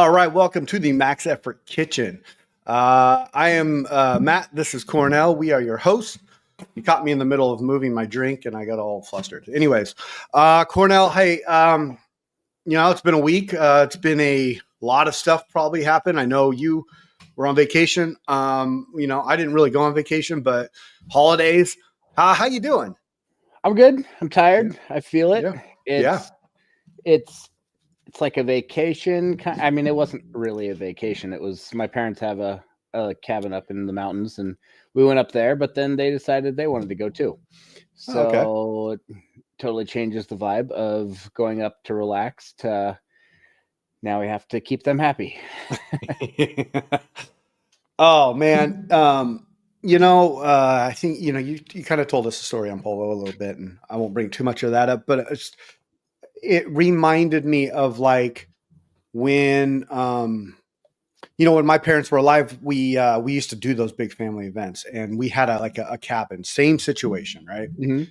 All right, welcome to the Max Effort Kitchen. I am Matt. This is Cornell. We are your hosts. You caught me in the middle of moving my drink, and I got all flustered. Anyways, Cornell. Hey, it's been a week. It's been a lot of stuff probably happened. I know you were on vacation. I didn't really go on vacation, but holidays. How you doing? I'm good. I'm tired. I feel it. Yeah. Yeah. It's like a vacation. I mean, it wasn't really a vacation. It was my parents have a cabin up in the mountains, and we went up there. But then they decided they wanted to go too. Oh, okay. So it totally changes the vibe of going up to relax to now we have to keep them happy. Oh man. I think you kind of told us a story on Polo a little bit, and I won't bring too much of that up, but it reminded me of like when when my parents were alive, we used to do those big family events, and we had a cabin, same situation, right? Mm-hmm.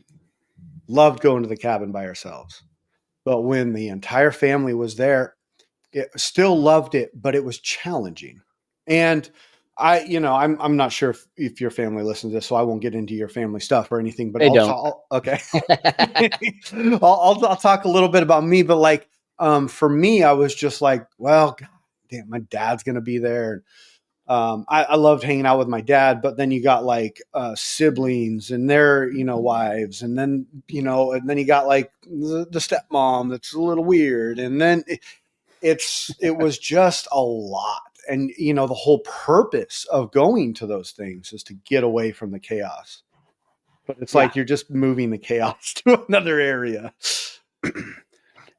Loved going to the cabin by ourselves, but when the entire family was there, it still loved it, but it was challenging. And I'm not sure if your family listens to this, so I won't get into your family stuff or anything, but They don't. Okay. I'll talk a little bit about me, but like, for me, I was just like, well, God, damn, my dad's going to be there. I loved hanging out with my dad, but then you got like siblings and their wives, and then you got like the stepmom that's a little weird, and then it was just a lot. And the whole purpose of going to those things is to get away from the chaos, but it's like you're just moving the chaos to another area.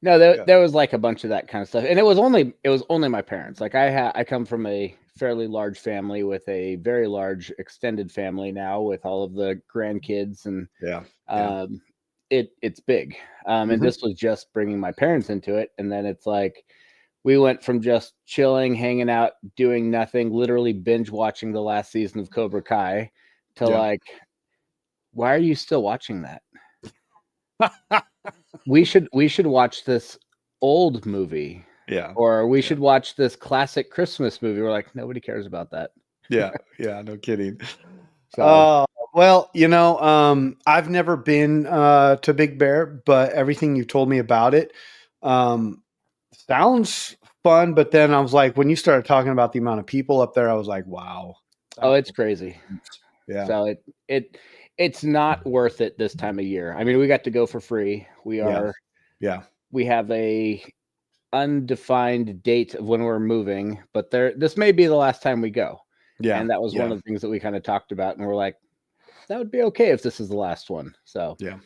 No, there was like a bunch of that kind of stuff, and it was only my parents. Like I come from a fairly large family with a very large extended family now with all of the grandkids, and it's big. And this was just bringing my parents into it, and then it's like we went from just chilling, hanging out, doing nothing, literally binge watching the last season of Cobra Kai, to like, why are you still watching that? we should watch this old movie. Yeah. Or we should watch this classic Christmas movie. We're like, nobody cares about that. Yeah. No kidding. So. I've never been to Big Bear, but everything you told me about it sounds fun. But then I was like, when you started talking about the amount of people up there, I was like, wow. Oh, it's crazy. Yeah. So it's not worth it this time of year. I mean, we got to go for free. We have a undefined date of when we're moving, but this may be the last time we go. Yeah. And that was one of the things that we kind of talked about, and we're like, that would be okay if this is the last one. So yeah.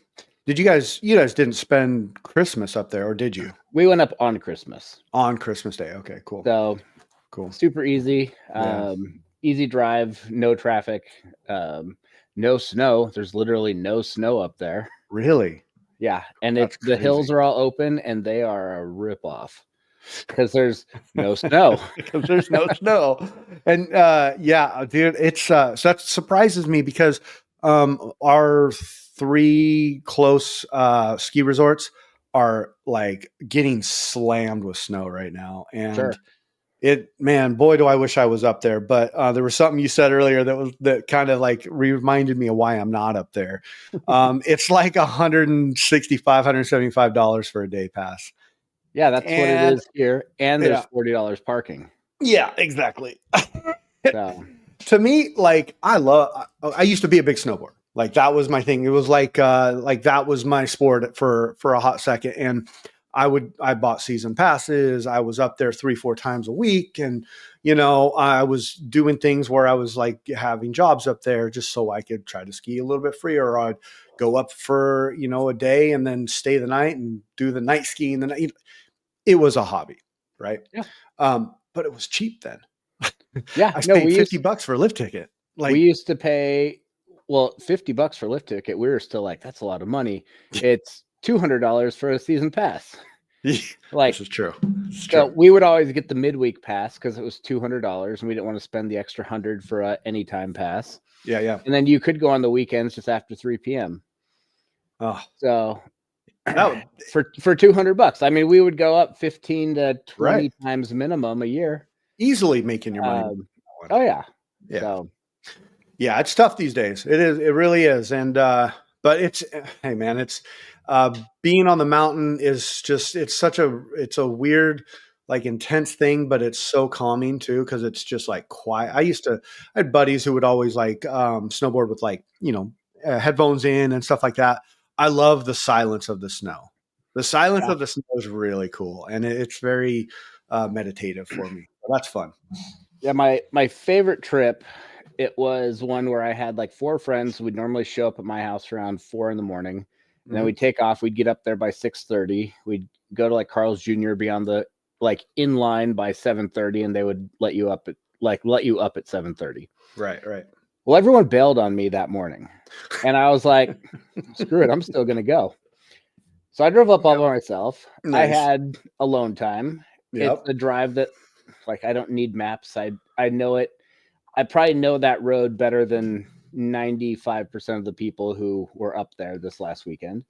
Did you guys didn't spend Christmas up there, or did you? We went up on Christmas. On Christmas Day. Okay, cool. So cool. Super easy. Easy drive, no traffic, no snow. There's literally no snow up there. Really? Yeah. And the hills are all open, and they are a ripoff because there's no snow. Because there's no snow. And dude, it's so that surprises me because our 3 close ski resorts are like getting slammed with snow right now. And boy, do I wish I was up there. But there was something you said earlier that kind of like reminded me of why I'm not up there. It's like $165, $175 for a day pass. Yeah, that's what it is here. And there's $40 parking. Yeah, exactly. So. To me, like I used to be a big snowboarder. Like that was my thing. It was like that was my sport for a hot second. And I bought season passes. I was up there 3-4 times a week. And, I was doing things where I was like having jobs up there just so I could try to ski a little bit freer, or I'd go up for, a day and then stay the night and do the night skiing. It was a hobby. Right. Yeah. But it was cheap then. Yeah. I paid $50 for a lift ticket. Like we used to pay, $50 for a lift ticket. We were still like, that's a lot of money. It's $200 for a season pass. Like, this is true. So we would always get the midweek pass because it was $200, and we didn't want to spend the extra $100 for a anytime pass. Yeah. And then you could go on the weekends just after 3 p.m. Oh, so for $200. I mean, we would go up 15 to 20 right. times minimum a year. Easily making your money. Oh yeah. Yeah. So. Yeah, it's tough these days. It is. It really is. And but it's, hey man, it's being on the mountain is just, it's a weird, like intense thing, but it's so calming too, because it's just like quiet. I had buddies who would always like snowboard with like, headphones in and stuff like that. I love the silence of the snow. The silence of the snow is really cool, and it's very meditative for me. So that's fun. Yeah, my favorite trip, it was one where I had like 4 friends. We'd normally show up at my house around 4 a.m. And then we'd take off. We'd get up there by 6:30. We'd go to like Carl's Jr. be on the like in line by 7:30, and they would let you up at 7:30. Right. Well, everyone bailed on me that morning, and I was like, "Screw it, I'm still gonna go." So I drove up all by myself. Nice. I had alone time. Yep. It's a drive that, like, I don't need maps. I know it. I probably know that road better than 95% of the people who were up there this last weekend.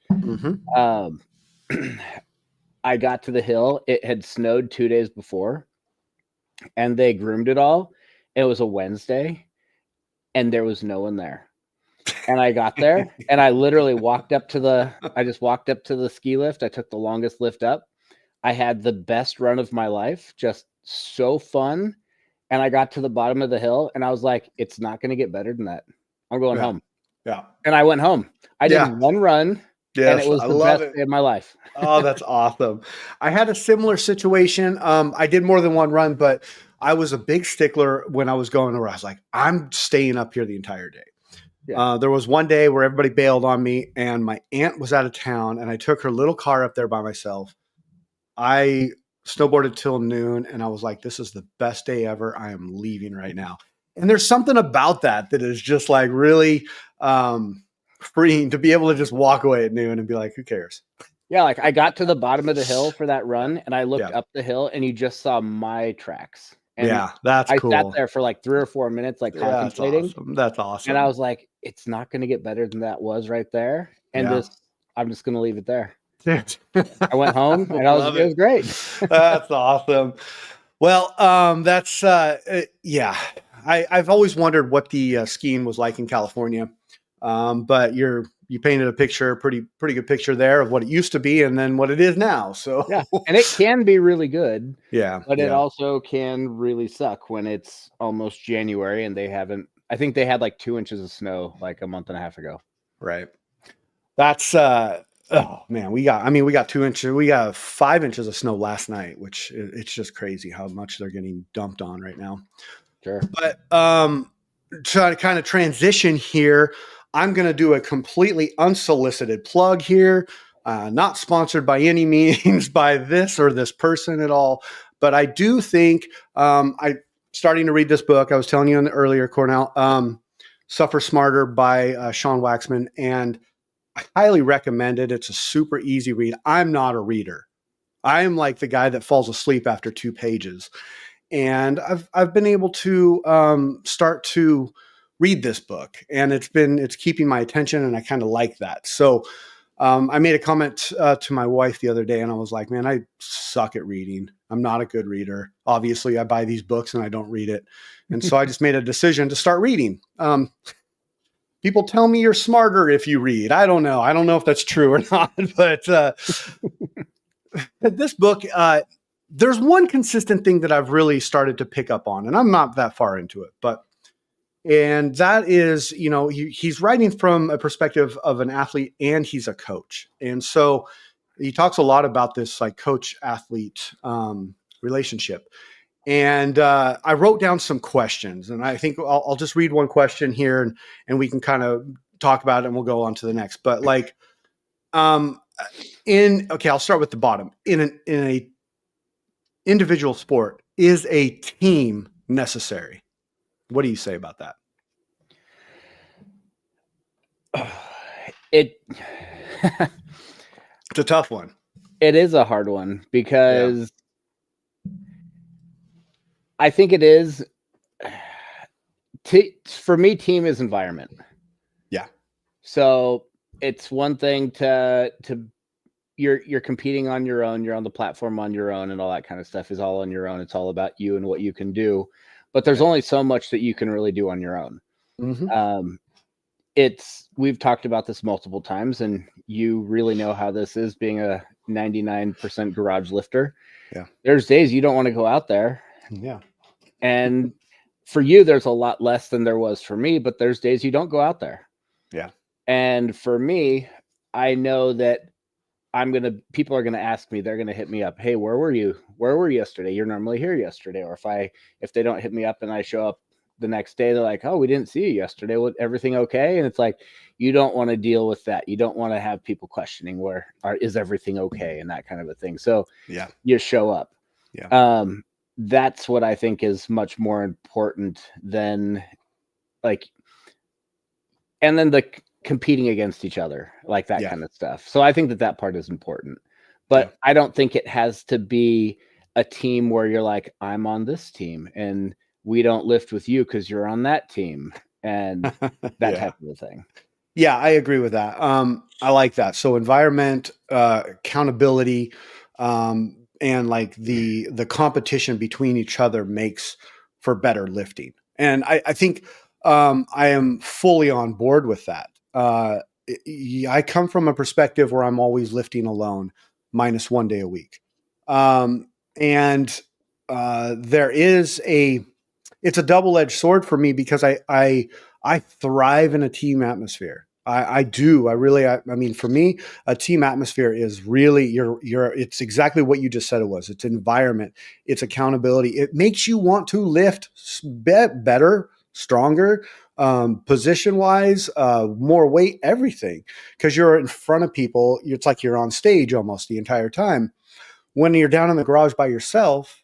I got to the hill. It had snowed 2 days before, and they groomed it all. It was a Wednesday, and there was no one there. And I got there, and I literally walked up to the ski lift. I took the longest lift up. I had the best run of my life, just so fun. And I got to the bottom of the hill, and I was like, it's not going to get better than that. I'm going home. Yeah. And I went home. I did one run, and it was the best day of my life. Oh, that's awesome. I had a similar situation. I did more than one run, but I was a big stickler when I was going where I was like, I'm staying up here the entire day. Yeah. There was one day where everybody bailed on me, and my aunt was out of town, and I took her little car up there by myself. I snowboarded till noon, and I was like, this is the best day ever. I am leaving right now. And there's something about that is just like really freeing to be able to just walk away at noon and be like, who cares? Yeah, like I got to the bottom of the hill for that run, and I looked up the hill, and you just saw my tracks. And that's cool. I sat there for like 3 or 4 minutes, like contemplating. That's awesome. And I was like, it's not going to get better than that was right there. And I'm just going to leave it there. I went home, and it was great. That's awesome. Well, that's I've always wondered what the skiing was like in California, but you painted a picture, pretty good picture there of what it used to be and then what it is now. So yeah, and it can be really good. Yeah, but it also can really suck when it's almost January and they haven't. I think they had like 2 inches of snow like a month and a half ago. Right. That's oh man, we got 2 inches. We got 5 inches of snow last night, which it's just crazy how much they're getting dumped on right now. Sure. But try to kind of transition here. I'm going to do a completely unsolicited plug here, not sponsored by any means by this or this person at all. But I do think I'm starting to read this book. I was telling you earlier, Cornell, Suffer Smarter by Sean Waxman. And I highly recommend it. It's a super easy read. I'm not a reader. I am like the guy that falls asleep after 2 pages. And I've been able to start to read this book, and it's keeping my attention, and I kind of like that. So I made a comment to my wife the other day, and I was like, man, I suck at reading. I'm not a good reader. Obviously, I buy these books and I don't read it. And so I just made a decision to start reading. People tell me you're smarter if you read. I don't know. I don't know if that's true or not, but this book, there's one consistent thing that I've really started to pick up on, and I'm not that far into it, and that is, he's writing from a perspective of an athlete, and he's a coach. And so he talks a lot about this like coach athlete relationship. And I wrote down some questions, and I think I'll just read one question here and we can kind of talk about it and we'll go on to the next. But like, I'll start with the bottom. In a individual sport, is a team necessary? What do you say about that? It's a tough one. It is a hard one because I think it is. For me, team is environment. Yeah. So it's one thing to you're competing on your own. You're on the platform on your own, and all that kind of stuff is all on your own. It's all about you and what you can do. But there's only so much that you can really do on your own. Mm-hmm. We've talked about this multiple times, and you really know how this is being a 99% garage lifter. Yeah. There's days you don't want to go out there. Yeah. And for you, there's a lot less than there was for me, but there's days you don't go out there. Yeah. And for me, I know that people are going to ask me, they're going to hit me up. Hey, where were you? Where were you yesterday? You're normally here yesterday. Or if they don't hit me up and I show up the next day, they're like, oh, we didn't see you yesterday. Everything okay? And it's like, you don't want to deal with that. You don't want to have people questioning is everything okay? And that kind of a thing. So yeah, you show up. Yeah. That's what I think is much more important than and then the competing against each other, like that kind of stuff. So I think that part is important, but I don't think it has to be a team where you're like, I'm on this team and we don't lift with you because you're on that team and that type of a thing. Yeah, I agree with that. I like that. So environment, accountability, and like the competition between each other makes for better lifting. And I think I am fully on board with that. I come from a perspective where I'm always lifting alone, minus 1 day a week. And there is it's a double-edged sword for me because I thrive in a team atmosphere. I do. I mean, for me, a team atmosphere is really it's exactly what you just said it was. It's environment, it's accountability. It makes you want to lift better, stronger, position wise, more weight, everything, because you're in front of people. It's like you're on stage almost the entire time. When you're down in the garage by yourself,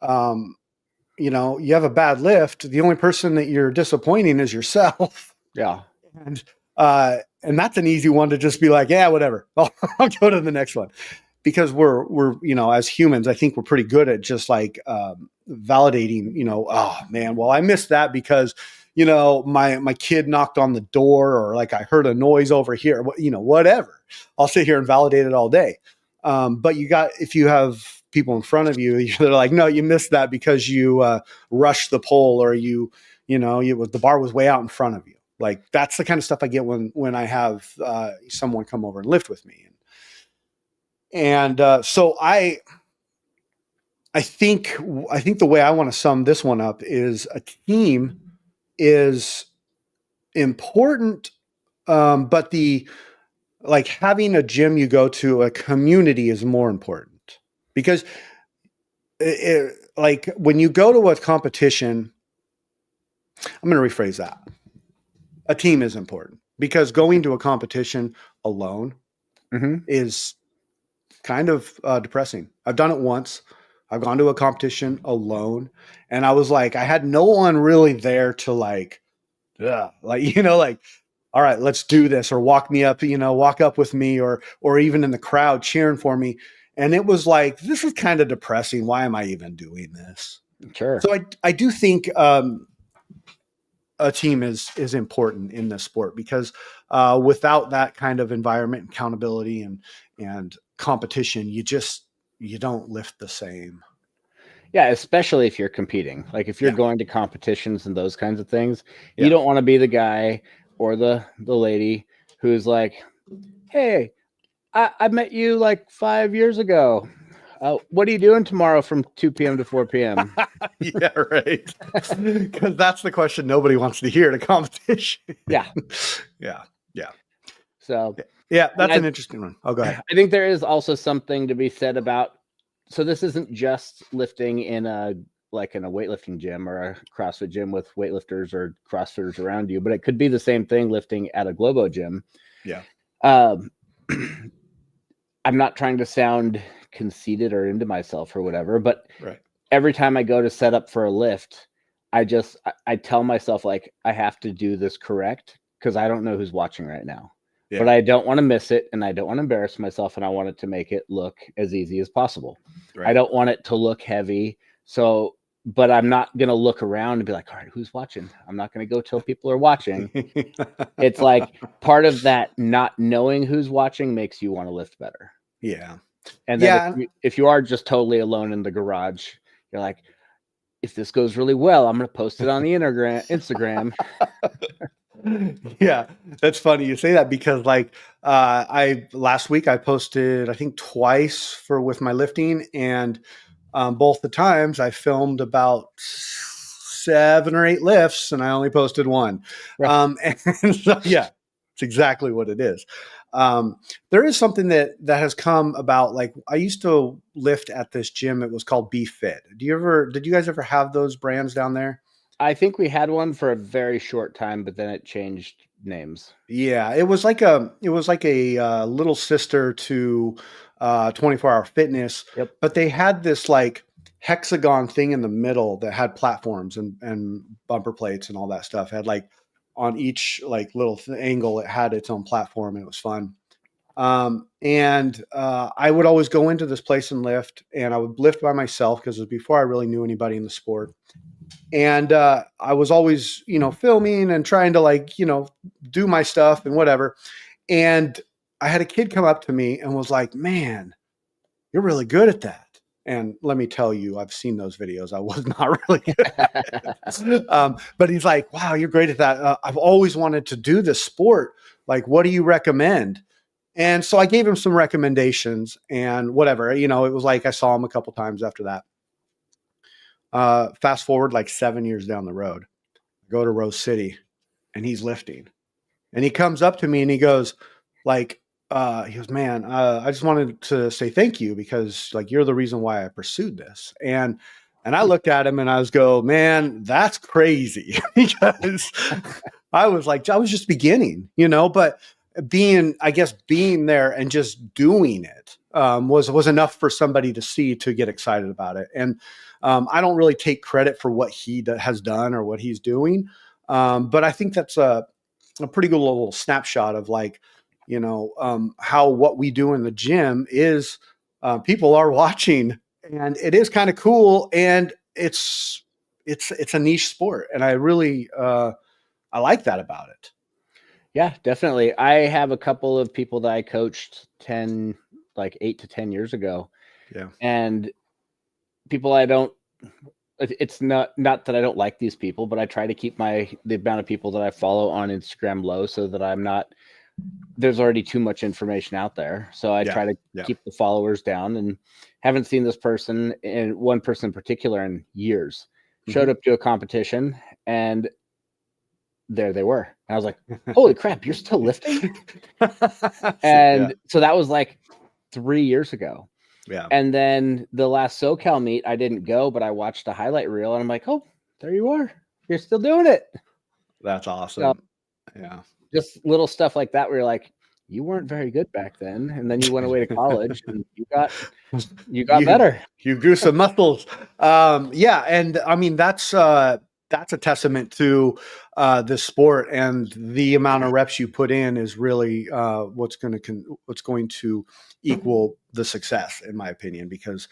you have a bad lift. The only person that you're disappointing is yourself. Yeah. And that's an easy one to just be like, yeah, whatever. I'll go to the next one, because we're as humans, I think we're pretty good at just like validating, oh man, well, I missed that because my kid knocked on the door, or like I heard a noise over here, whatever. I'll sit here and validate it all day. But if you have people in front of you, they're like, no, you missed that because you rushed the pole, or the bar was way out in front of you. Like, that's the kind of stuff I get when I have someone come over and lift with me. And so I think the way I want to sum this one up is a team is important, but having a gym you go to, a community is more important, because when you go to a competition, I'm going to rephrase that. A team is important, because going to a competition alone is kind of depressing. I've done it once. I've gone to a competition alone, and I was like, I had no one really there to all right, let's do this, or walk up with me, or even in the crowd cheering for me. And it was like, this is kind of depressing. Why am I even doing this? Sure. So I do think a team is important in this sport, because without that kind of environment, accountability, and competition, you don't lift the same. Yeah, especially if you're competing. Like if you're going to competitions and those kinds of things, you don't want to be the guy or the lady who's like, hey, I met you like 5 years ago. What are you doing tomorrow from 2 p.m. to 4 p.m.? Yeah, right. Because that's the question nobody wants to hear at a competition. Yeah. Yeah. So yeah, that's an interesting one. Oh, go ahead. I think there is also something to be said about, so this isn't just lifting in a weightlifting gym or a CrossFit gym with weightlifters or CrossFitters around you, but it could be the same thing lifting at a Globo gym. Yeah. I'm not trying to sound conceited or into myself or whatever, but right. Every time I go to set up for a lift, I tell myself, like, I have to do this correct, because I don't know who's watching right now. Yeah. But I don't want to miss it, and I don't want to embarrass myself, and I want it to make it look as easy as possible. Right. I don't want it to look heavy. So, but I'm not going to look around and be like, all right, who's watching? I'm not going to go till people are watching. It's like part of that not knowing who's watching makes you want to lift better. Yeah. And then if you are just totally alone in the garage, you're like, if this goes really well, I'm going to post it on the Instagram. Yeah, that's funny you say that because like last week I posted I think twice with my lifting, and both the times I filmed about 7 or 8 lifts and I only posted one. Right. And so yeah, it's exactly what it is. There is something that has come about. Like I used to lift at this gym. It was called Be Fit. Did you guys ever have those brands down there? I think we had one for a very short time, but then it changed names. Yeah, it was like a little sister to 24 Hour Fitness. Yep. But they had this like hexagon thing in the middle that had platforms and bumper plates and all that stuff. It had like on each like little angle, it had its own platform, and it was fun. And I would always go into this place and lift, and I would lift by myself because it was before I really knew anybody in the sport. And I was always, filming and trying to like, do my stuff and whatever. And I had a kid come up to me and was like, "Man, you're really good at that." And let me tell you, I've seen those videos. I was not really good at it. But he's like, "Wow, you're great at that. I've always wanted to do this sport. Like, what do you recommend?" And so I gave him some recommendations and whatever. It was like I saw him a couple times after that. Fast forward like 7 years down the road, go to Rose City, and he's lifting, and he comes up to me and he goes, "Man, I just wanted to say thank you because like you're the reason why I pursued this." And I looked at him and I was go, "Man, that's crazy," because I was just beginning, but being there and just doing it was enough for somebody to see to get excited about it. And I don't really take credit for what he has done or what he's doing, but I think that's a pretty good little snapshot of like, how what we do in the gym is people are watching, and it is kind of cool, and it's a niche sport, and I really I like that about it. Yeah, definitely. I have a couple of people that I coached 8 to 10 years ago. Yeah. And people it's not that I don't like these people, but I try to keep the amount of people that I follow on Instagram low so that there's already too much information out there. So I try to keep the followers down, and haven't seen this person, and one person in particular, in years. Showed up to a competition and there they were. And I was like, holy crap, you're still lifting? And so that was like 3 years ago. Yeah. And then the last SoCal meet, I didn't go, but I watched a highlight reel and I'm like, oh, there you are. You're still doing it. That's awesome. So, yeah. Just little stuff like that where you're like, you weren't very good back then. And then you went away to college and you got better. You grew some muscles. Yeah. And I mean, that's a testament to this sport, and the amount of reps you put in is really what's going to equal the success, in my opinion, because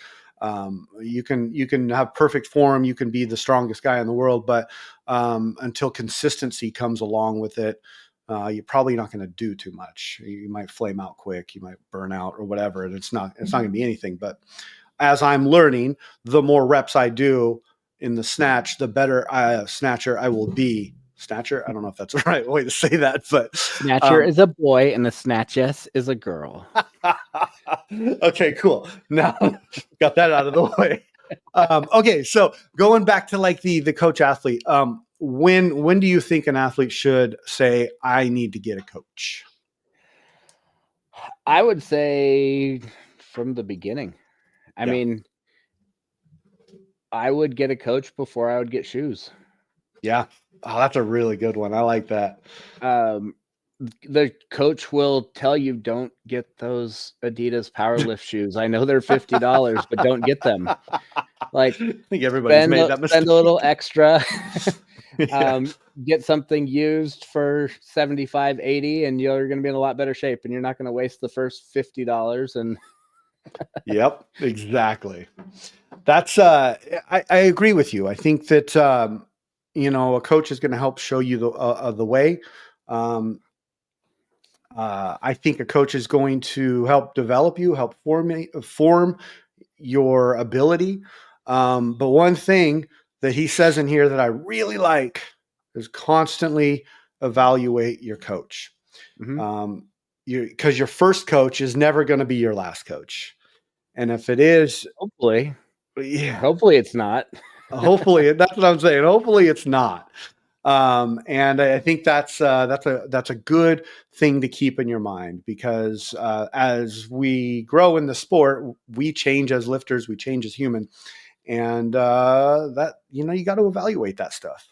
you can have perfect form, you can be the strongest guy in the world, but until consistency comes along with it, you're probably not going to do too much. You might flame out quick, you might burn out or whatever, and it's not going to be anything. But as I'm learning, the more reps I do in the snatch, the better snatcher I will be. Snatcher? I don't know if that's the right way to say that, but snatcher is a boy and the snatchess is a girl. Okay, cool. Now got that out of the way. Okay, so going back to like the coach athlete, when do you think an athlete should say, I need to get a coach? I would say from the beginning. I mean, I would get a coach before I would get shoes. Yeah. Oh, that's a really good one. I like that. The coach will tell you, don't get those Adidas Powerlift shoes. I know they're $50, but don't get them. Like, I think everybody's made that mistake. Spend a little extra. Get something used for $75, $80, and you're going to be in a lot better shape, and you're not going to waste the first $50. And yep, exactly. That's I agree with you. I think that a coach is going to help show you the way. I think a coach is going to help develop you, help form your ability. But one thing that he says in here that I really like is constantly evaluate your coach. Mm-hmm. Because your first coach is never going to be your last coach. And if it is, hopefully yeah, it's not. hopefully that's what I'm saying. Hopefully it's not. And I think that's a good thing to keep in your mind, because as we grow in the sport, we change as lifters, we change as human, and that you got to evaluate that stuff.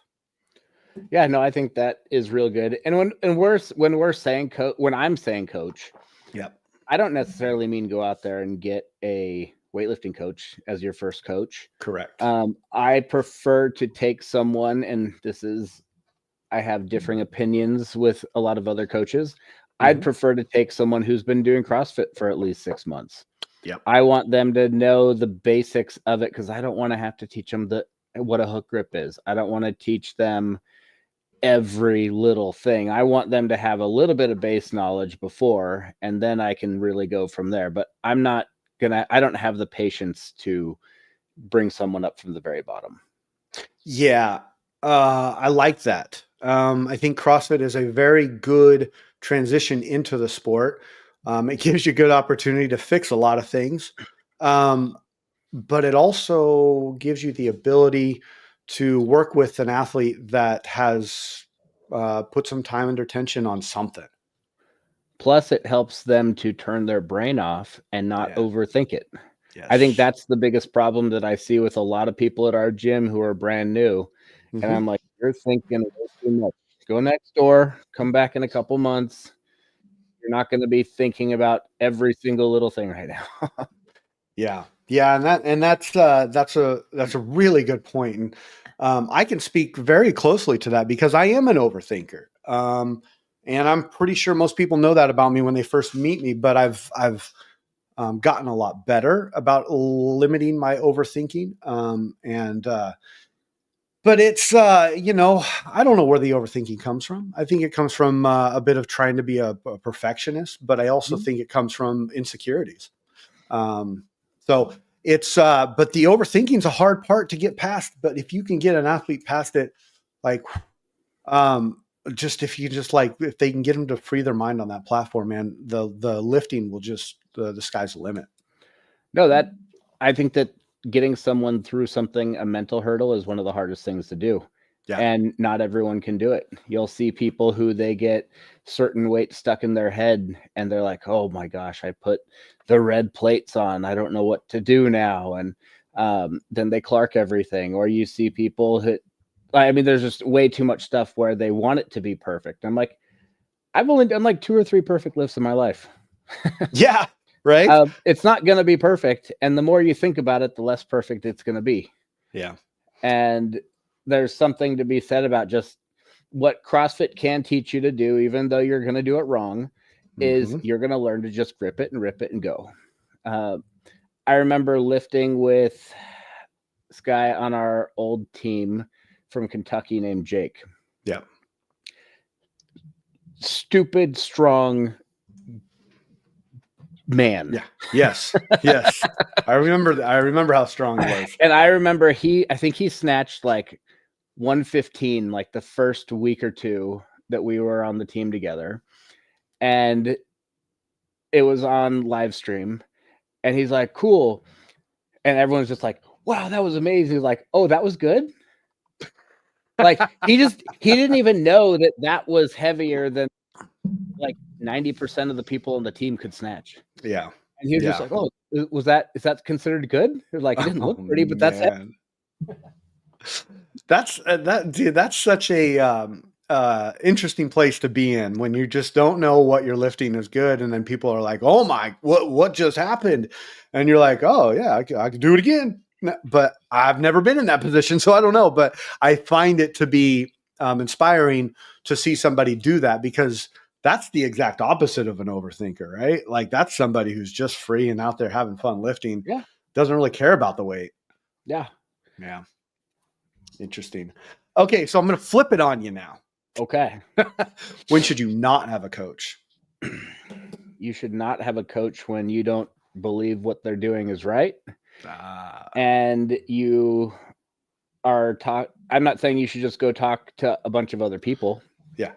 Yeah, no, I think that is real good. And when we're saying when I'm saying coach, yep, I don't necessarily mean go out there and get a weightlifting coach as your first coach. Correct. I prefer to take someone, and I have differing opinions with a lot of other coaches. Mm-hmm. I'd prefer to take someone who's been doing CrossFit for at least 6 months. Yep. I want them to know the basics of it, because I don't want to have to teach them what a hook grip is. I don't want to teach them every little thing. I want them to have a little bit of base knowledge before, and then I can really go from there. But I don't have the patience to bring someone up from the very bottom. Yeah. I like that. I think CrossFit is a very good transition into the sport. It gives you a good opportunity to fix a lot of things. But it also gives you the ability to work with an athlete that has put some time and attention on something. Plus, it helps them to turn their brain off and not overthink it. Yes. I think that's the biggest problem that I see with a lot of people at our gym who are brand new. Mm-hmm. And I'm like, you're thinking way too much. Go next door, come back in a couple months. You're not going to be thinking about every single little thing right now. Yeah. And that's a really good point. And I can speak very closely to that, because I am an overthinker. And I'm pretty sure most people know that about me when they first meet me, but I've gotten a lot better about limiting my overthinking. But it's, I don't know where the overthinking comes from. I think it comes from a bit of trying to be a perfectionist, but I also think it comes from insecurities. So it's, but the overthinking is a hard part to get past. But if you can get an athlete past it, like, if they can get them to free their mind on that platform, man, the lifting will just, the sky's the limit. No, I think that getting someone through a mental hurdle is one of the hardest things to do. Yeah. And not everyone can do it. You'll see people who they get certain weight stuck in their head and they're like, oh my gosh, I put the red plates on. I don't know what to do now. And then they Clark everything. Or you see people there's just way too much stuff where they want it to be perfect. I'm like, I've only done like 2 or 3 perfect lifts in my life. Yeah. Right. It's not going to be perfect. And the more you think about it, the less perfect it's going to be. Yeah. And there's something to be said about just what CrossFit can teach you to do, even though you're going to do it wrong, is you're going to learn to just grip it and rip it and go. I remember lifting with this guy on our old team from Kentucky named Jake. Yeah. Stupid, strong man. Yeah. Yes. Yes. I remember how strong he was. And I remember I think he snatched like 115 like the first week or two that we were on the team together. And it was on live stream. And he's like, cool. And everyone's just like, wow, that was amazing. He's like, oh, that was good. Like he didn't even know that was heavier than like 90% of the people on the team could snatch. Yeah. And he was just like, oh, is that considered good? He was like, it didn't look pretty, but that's it. That's such a interesting place to be in, when you just don't know what you're lifting is good, and then people are like, oh my, what just happened? And you're like, oh yeah, I could do it again. But I've never been in that position, so I don't know. But I find it to be inspiring to see somebody do that, because that's the exact opposite of an overthinker, right? Like that's somebody who's just free and out there having fun lifting. Yeah. Doesn't really care about the weight. Yeah. Yeah. Interesting. Okay. So I'm going to flip it on you now. Okay. When should you not have a coach? you should not have a coach when you don't believe what they're doing is right. And you are I'm not saying you should just go talk to a bunch of other people. Yeah.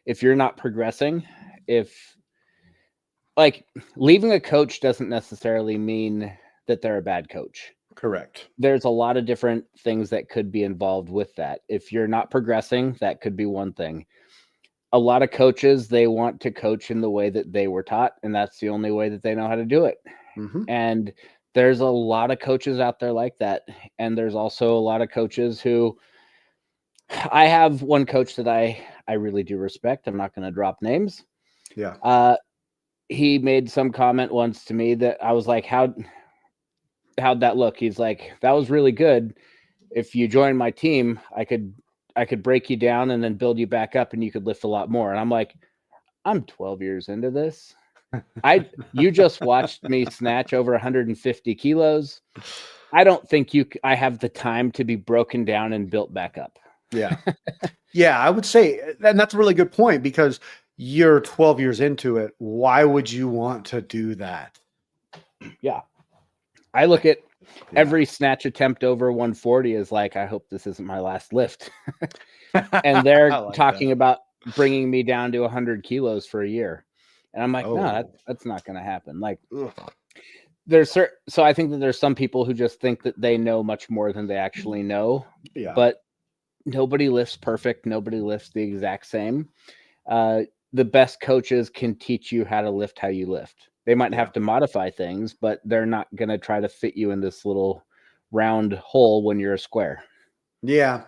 If you're not progressing, like leaving a coach doesn't necessarily mean that they're a bad coach. Correct. There's a lot of different things that could be involved with that. If you're not progressing, that could be one thing. A lot of coaches, they want to coach in the way that they were taught, and that's the only way that they know how to do it. Mm-hmm. And there's a lot of coaches out there like that. And there's also a lot of coaches who, I have one coach that I really do respect. I'm not going to drop names. Yeah. He made some comment once to me that I was like, how'd that look? He's like, that was really good. If you join my team, I could break you down and then build you back up and you could lift a lot more. And I'm like, I'm 12 years into this. You just watched me snatch over 150 kilos. I don't think I have the time to be broken down and built back up. Yeah. Yeah, I would say, and that's a really good point, because you're 12 years into it. Why would you want to do that? Yeah. I look at every snatch attempt over 140 is like, I hope this isn't my last lift. And they're talking about bringing me down to 100 kilos for a year. And I'm like, no, that's not going to happen. Like, so I think that there's some people who just think that they know much more than they actually know. Yeah. But nobody lifts perfect. Nobody lifts the exact same. The best coaches can teach you how to lift how you lift. They might have to modify things, but they're not going to try to fit you in this little round hole when you're a square. Yeah,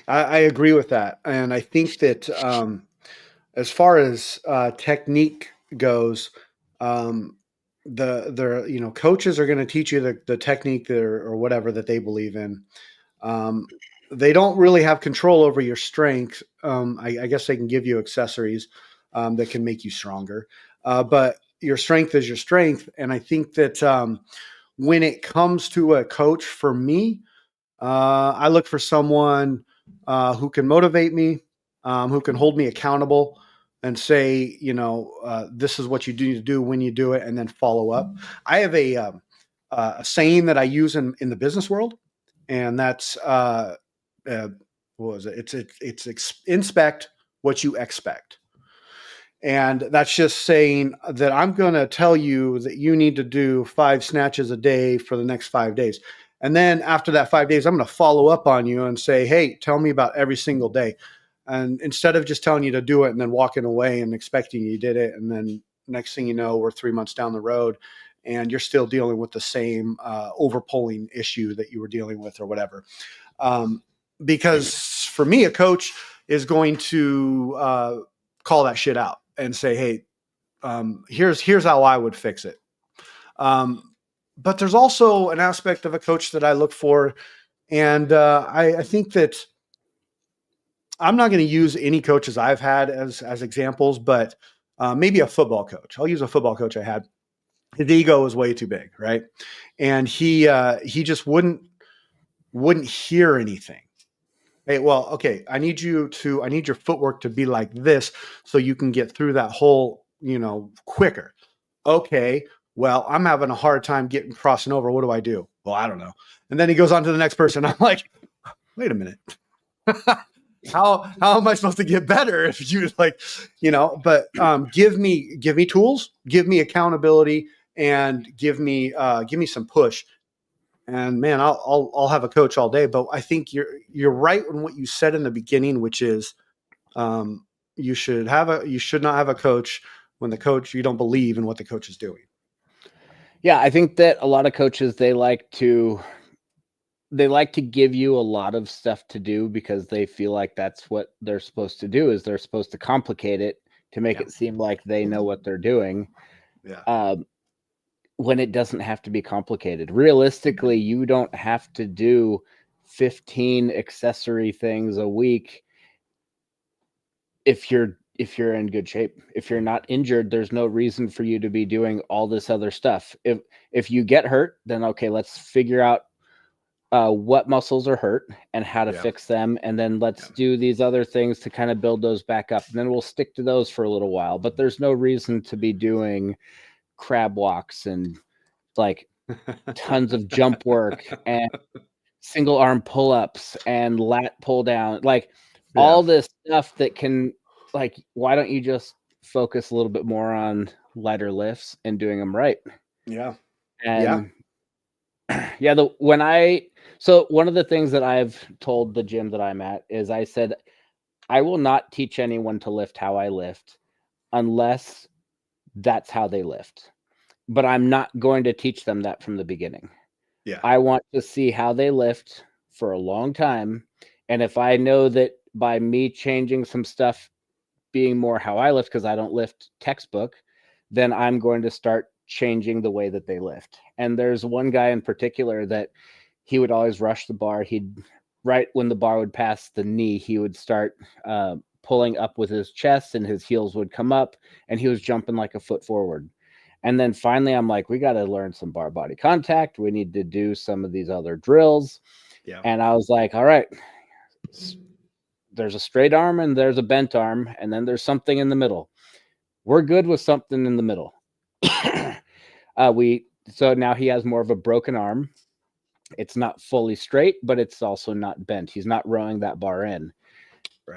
I agree with that. And I think that as far as technique goes, the coaches are going to teach you the technique or whatever that they believe in. They don't really have control over your strength. I guess they can give you accessories that can make you stronger, but your strength is your strength. And I think that when it comes to a coach, for me, I look for someone who can motivate me, who can hold me accountable and say, this is what you need to do when you do it, and then follow up. I have a saying that I use in the business world, and that's what was it? It's inspect what you expect. And that's just saying that I'm going to tell you that you need to do 5 snatches a day for the next 5 days. And then after that 5 days, I'm going to follow up on you and say, hey, tell me about every single day. And instead of just telling you to do it and then walking away and expecting you did it, and then next thing you know, we're 3 months down the road and you're still dealing with the same over-pulling issue that you were dealing with or whatever. Because for me, a coach is going to call that shit out and say, hey, here's how I would fix it. But there's also an aspect of a coach that I look for. And I think that I'm not going to use any coaches I've had as examples, but maybe a football coach. I'll use a football coach I had. His ego was way too big, right? And he just wouldn't hear anything. Hey, well, okay, I need your footwork to be like this so you can get through that hole, quicker. Okay, well, I'm having a hard time crossing over. What do I do? Well, I don't know. And then he goes on to the next person. I'm like, wait a minute. How am I supposed to get better if you but give me tools, give me accountability, and give me some push. And man, I'll have a coach all day. But I think you're right in what you said in the beginning, which is you should not have a coach when you don't believe in what the coach is doing. Yeah, I think that a lot of coaches, they like to give you a lot of stuff to do because they feel like that's what they're supposed to do, is they're supposed to complicate it to make it seem like they know what they're doing. Yeah. When it doesn't have to be complicated. Realistically, you don't have to do 15 accessory things a week if you're in good shape. If you're not injured, there's no reason for you to be doing all this other stuff. If you get hurt, then okay, let's figure out what muscles are hurt and how to fix them. And then let's do these other things to kind of build those back up. And then we'll stick to those for a little while. But there's no reason to be doing crab walks and like tons of jump work and single arm pull-ups and lat pull down, like all this stuff that can, like, why don't you just focus a little bit more on lighter lifts and doing them right? And so one of the things that I've told the gym that I'm at is I said, I will not teach anyone to lift how I lift unless that's how they lift. But I'm not going to teach them that from the beginning. I want to see how they lift for a long time. And if I know that by me changing some stuff being more how I lift, because I don't lift textbook, then I'm going to start changing the way that they lift. And there's one guy in particular that he would always rush the bar. Right when the bar would pass the knee, he would start pulling up with his chest and his heels would come up and he was jumping like a foot forward. And then finally, I'm like, we got to learn some bar body contact. We need to do some of these other drills. And I was like, all right, there's a straight arm and there's a bent arm. And then there's something in the middle. We're good with something in the middle. So now he has more of a broken arm. It's not fully straight, but it's also not bent. He's not rowing that bar in.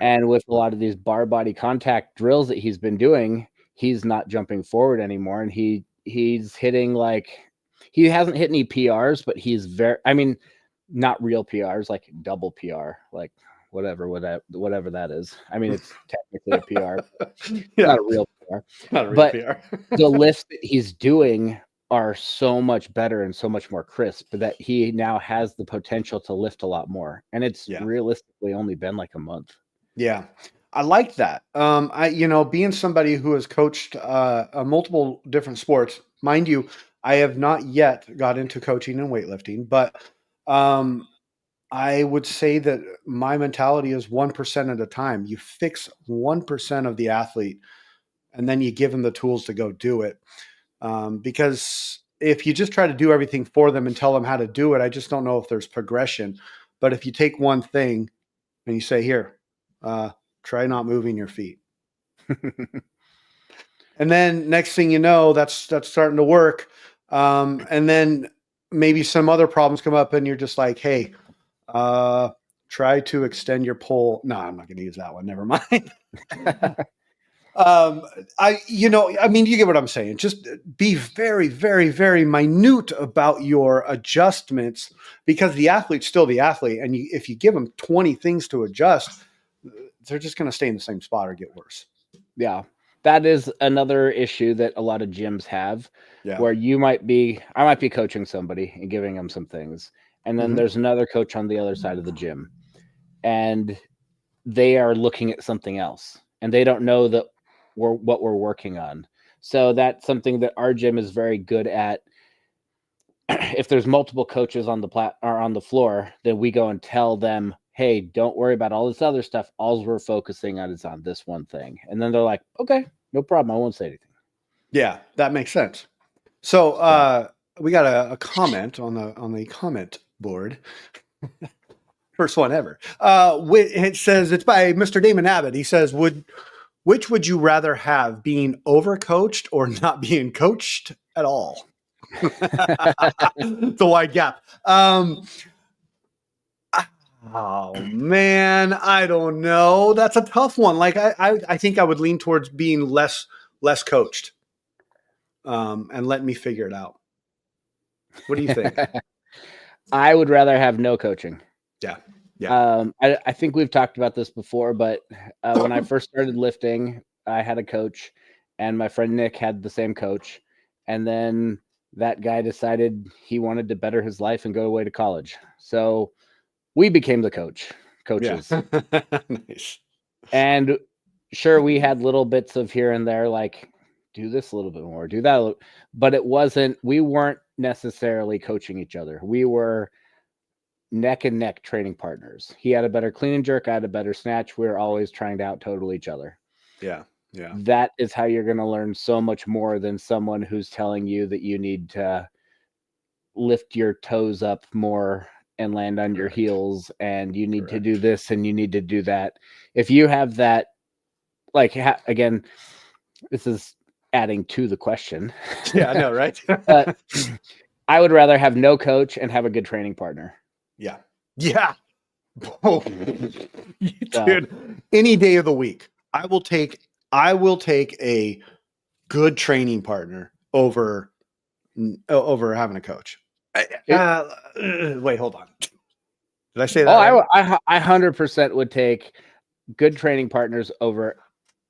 And with a lot of these bar body contact drills that he's been doing, he's not jumping forward anymore. And he's hitting, like, he hasn't hit any PRs, but he's not real PRs, like double PR, like whatever that is. I mean, it's technically a PR. Not a real PR. Not a real but PR. The lifts that he's doing are so much better and so much more crisp that he now has the potential to lift a lot more. And it's realistically only been like a month. Yeah. I like that. Being somebody who has coached multiple different sports, mind you, I have not yet got into coaching and weightlifting, but I would say that my mentality is 1% at a time. You fix 1% of the athlete and then you give them the tools to go do it. Because if you just try to do everything for them and tell them how to do it, I just don't know if there's progression. But if you take one thing and you say, here, try not moving your feet. And then next thing you know, that's starting to work. And then maybe some other problems come up and you're just like, hey, try to extend your pull. No, I'm not going to use that one. Never mind. You get what I'm saying. Just be very, very, very minute about your adjustments, because the athlete's still the athlete. And if you give them 20 things to adjust, they're just going to stay in the same spot or get worse. Yeah. That is another issue that a lot of gyms have, where I might be coaching somebody and giving them some things. And then there's another coach on the other side of the gym and they are looking at something else and they don't know that what we're working on. So that's something that our gym is very good at. If there's multiple coaches on the floor, then we go and tell them, hey, don't worry about all this other stuff. All we're focusing on is on this one thing. And then they're like, okay, no problem. I won't say anything. Yeah, that makes sense. So we got a comment on the comment board. First one ever. It says, it's by Mr. Damon Abbott. He says, which would you rather have, being overcoached or not being coached at all? It's a wide gap. Oh man, I don't know. That's a tough one. Like I think I would lean towards being less coached, and let me figure it out. What do you think? I would rather have no coaching. Yeah. I think we've talked about this before, but when I first started lifting, I had a coach, and my friend Nick had the same coach, and then that guy decided he wanted to better his life and go away to college. So we became the coaches. Yeah. Nice. And sure, we had little bits of here and there, like do this a little bit more, do that, but we weren't necessarily coaching each other. We were neck and neck training partners. He had a better clean and jerk, I had a better snatch. We were always trying to out total each other. Yeah. That is how you're going to learn so much more than someone who's telling you that you need to lift your toes up more and land on your heels, and you need to do this and you need to do that. If you have that, like, again, this is adding to the question. Yeah, I know, right? I would rather have no coach and have a good training partner. Yeah. Yeah. Oh, dude, any day of the week, I will take a good training partner over having a coach. Wait, hold on. Did I say that? I 100% would take good training partners over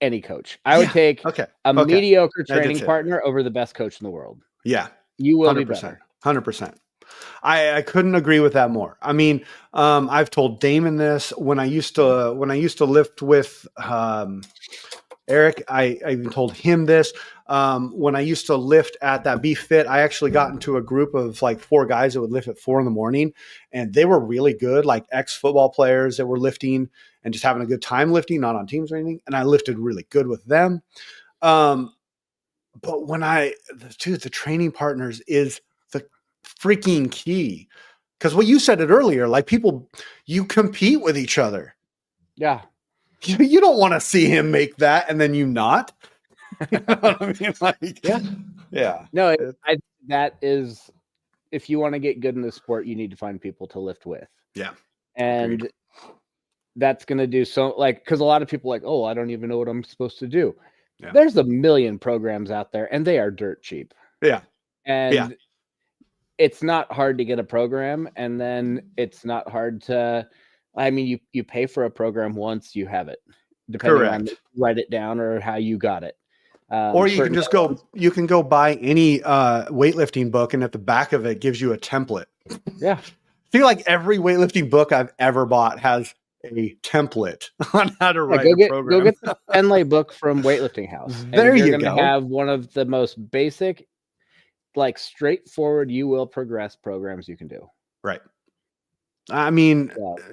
any coach. I would take a mediocre training partner over the best coach in the world. Yeah. You will 100%, be better. 100%. I couldn't agree with that more. I mean, I've told Damon this when I used to lift with Eric. I even told him this when I used to lift at that Be Fit. I actually got into a group of like 4 guys that would lift at 4 a.m, and they were really good, like ex-football players that were lifting and just having a good time lifting, not on teams or anything. And I lifted really good with them. But when the training partners is the freaking key. Because what you said it earlier, like people, you compete with each other. Yeah. You don't want to see him make that and then you not. You know what I mean? Like, yeah. No, that is, if you want to get good in the sport, you need to find people to lift with. Yeah. And agreed. That's going to do so, like, because a lot of people are like, oh, I don't even know what I'm supposed to do. Yeah. There's a million programs out there and they are dirt cheap. Yeah. And it's not hard to get a program, and then it's not hard to, I mean, you pay for a program once, you have it, depending on write it down or how you got it. Or you can just you can go buy any weightlifting book, and at the back of it gives you a template. Yeah. I feel like every weightlifting book I've ever bought has a template on how to write a program. Go get the Fenley book from Weightlifting House. There you go. You're going to have one of the most basic, like, straightforward, you will progress programs you can do. Right. I mean,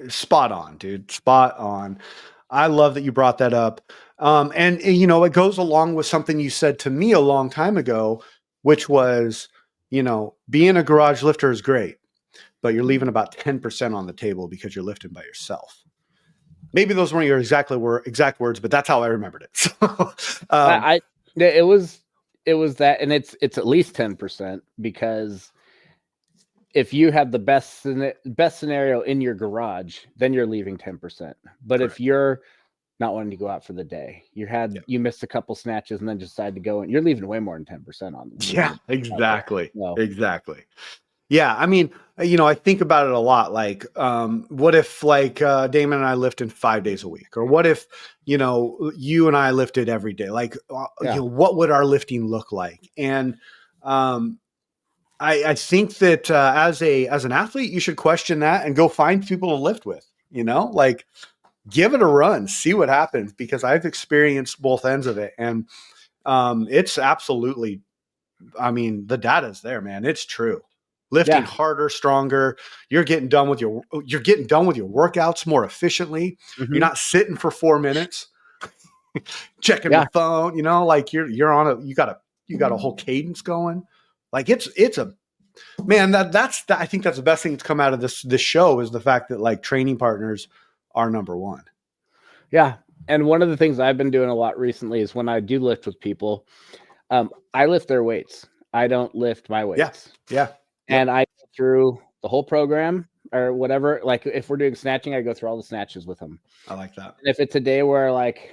spot on, dude. Spot on. I love that you brought that up. And you know, it goes along with something you said to me a long time ago, which was, you know, being a garage lifter is great, but you're leaving about 10% on the table because you're lifting by yourself. Maybe those weren't your exact words, but that's how I remembered it. So, it was that, and it's at least 10%, because if you have the best scenario in your garage, then you're leaving 10%. But if you're not wanting to go out for the day, you missed a couple snatches and then decide to go, and you're leaving way more than 10% on them. Yeah, exactly. Exactly. Yeah. I mean, you know, I think about it a lot. Like, what if like Damon and I lift in 5 days a week? Or what if, you know, you and I lifted every day? Like, you know, what would our lifting look like? And I think that as an athlete, you should question that and go find people to lift with, you know, like give it a run, see what happens, because I've experienced both ends of it. And it's absolutely, I mean, the data's there, man. It's true. Lifting harder, stronger. You're getting done with your workouts more efficiently. Mm-hmm. You're not sitting for 4 minutes checking the phone, you know, like you're on you got a whole cadence going. Like it's a man, that's I think that's the best thing that's come out of this show, is the fact that like training partners are number one. Yeah. And one of the things I've been doing a lot recently is when I do lift with people, I lift their weights. I don't lift my weights. Yeah. And I go through the whole program or whatever. Like if we're doing snatching, I go through all the snatches with them. I like that. And if it's a day where like,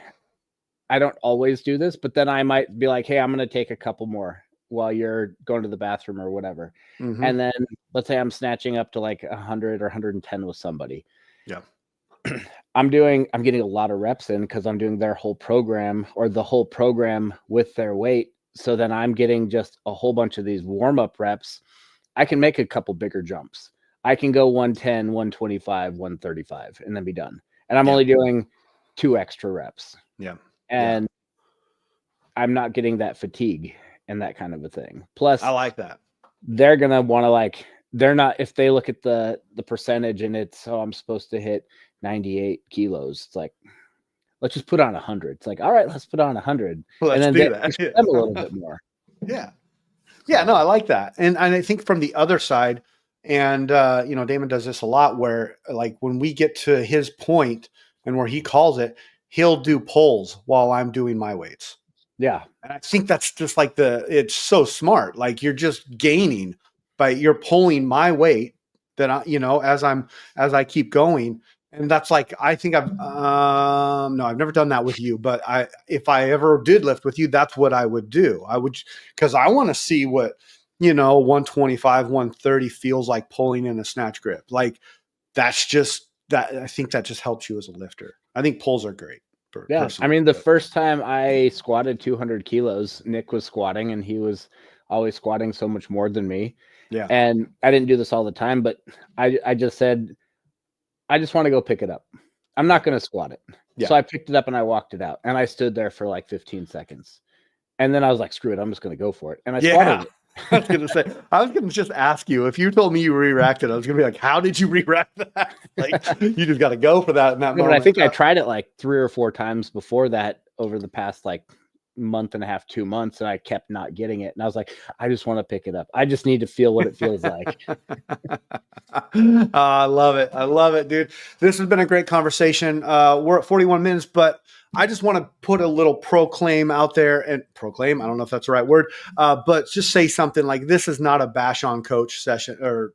I don't always do this, but then I might be like, hey, I'm going to take a couple more while you're going to the bathroom or whatever. Mm-hmm. And then let's say I'm snatching up to like 100 or 110 with somebody. Yeah. I'm getting a lot of reps in because I'm doing their whole program or the whole program with their weight. So then I'm getting just a whole bunch of these warm-up reps. I can make a couple bigger jumps. I can go 110, 125, 135, and then be done. And I'm only doing 2 extra reps. Yeah. And I'm not getting that fatigue and that kind of a thing. Plus, I like that. They're going to want to like, they're not, if they look at the percentage and it's, I'm supposed to hit 98 kilos. It's like, let's just put on 100. It's like, all right, let's put on 100. Let's and then do that. Them a little bit more. Yeah. Yeah, no, I like that. And I think from the other side, And Damon does this a lot, where like when we get to his point and where he calls it, he'll do pulls while I'm doing my weights. Yeah. And I think that's just like it's so smart. Like you're just gaining you're pulling my weight that as I keep going. And that's like, I think no, I've never done that with you, but if I ever did lift with you, that's what I would do. Cause I want to see what, 125, 130 feels like pulling in a snatch grip. Like that's just that. I think that just helps you as a lifter. I think pulls are great. Yeah. I mean, the first time I squatted 200 kilos, Nick was squatting, and he was always squatting so much more than me. Yeah. And I didn't do this all the time, but I just said, I just want to go pick it up. I'm not going to squat it. Yeah. So I picked it up and I walked it out, and I stood there for like 15 seconds. And then I was like, screw it, I'm just going to go for it. And I squatted it. I was going to just ask you, if you told me you re-racked it, I was going to be like, how did you re-rack that? Like, you just got to go for that in that moment. But I think I tried it like 3 or 4 times before that over the past like month and a half, 2 months, and I kept not getting it. And I was like, I just want to pick it up. I just need to feel what it feels like. I love it. I love it, dude. This has been a great conversation. We're at 41 minutes, but I just want to put a little proclaim out there, and proclaim, I don't know if that's the right word, but just say something like, this is not a bash on coach session or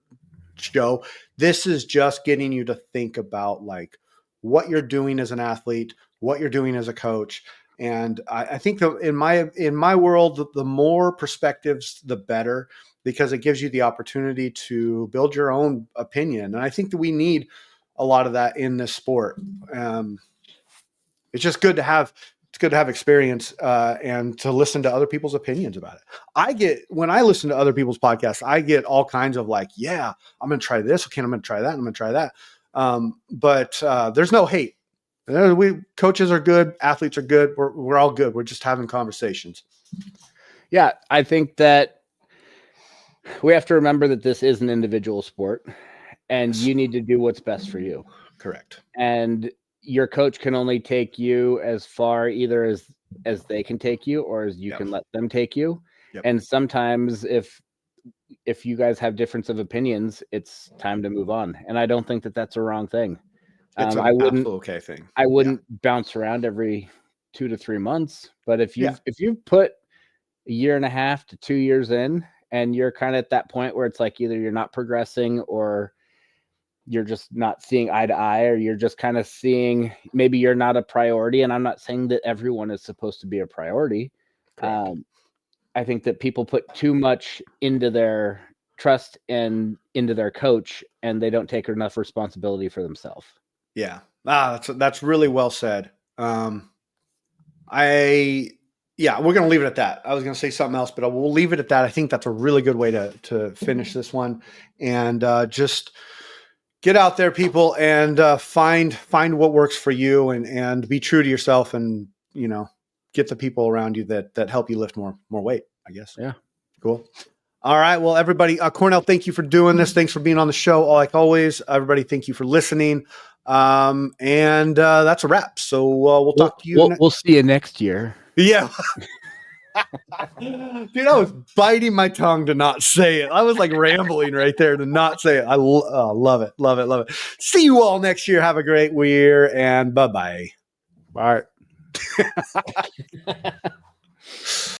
show. This is just getting you to think about like what you're doing as an athlete, what you're doing as a coach. And I think in my world, the more perspectives, the better, because it gives you the opportunity to build your own opinion. And I think that we need a lot of that in this sport. It's just good to have. It's good to have experience and to listen to other people's opinions about it. When I listen to other people's podcasts, I get all kinds of like, yeah, I'm going to try this. Okay, I'm going to try that. I'm going to try that. But there's no hate. Coaches are good. Athletes are good. We're all good. We're just having conversations. Yeah, I think that we have to remember that this is an individual sport, and you need to do what's best for you. Correct. And your coach can only take you as far either as they can take you, or as you can let them take you. Yep. And sometimes if you guys have difference of opinions, it's time to move on. And I don't think that that's a wrong thing. It's an absolute okay thing. I wouldn't bounce around every 2 to 3 months, but if you've put a year and a half to 2 years in, and you're kind of at that point where it's like either you're not progressing or you're just not seeing eye to eye, or you're just kind of seeing maybe you're not a priority. And I'm not saying that everyone is supposed to be a priority. I think that people put too much into their trust and into their coach, and they don't take enough responsibility for themselves. Yeah. That's really well said. We're going to leave it at that. I was going to say something else, but we'll leave it at that. I think that's a really good way to finish this one. And just get out there, people, and find what works for you, and be true to yourself, and get the people around you that help you lift more weight, I guess. Yeah. Cool. All right. Well, everybody, Cornell, thank you for doing this. Thanks for being on the show. Like always, everybody, thank you for listening. And that's a wrap. So we'll talk to you. We'll see you next year. Yeah. Dude, I was biting my tongue to not say it. I was like rambling right there to not say it. I love it. Love it. Love it. See you all next year. Have a great year, and bye-bye. Bye.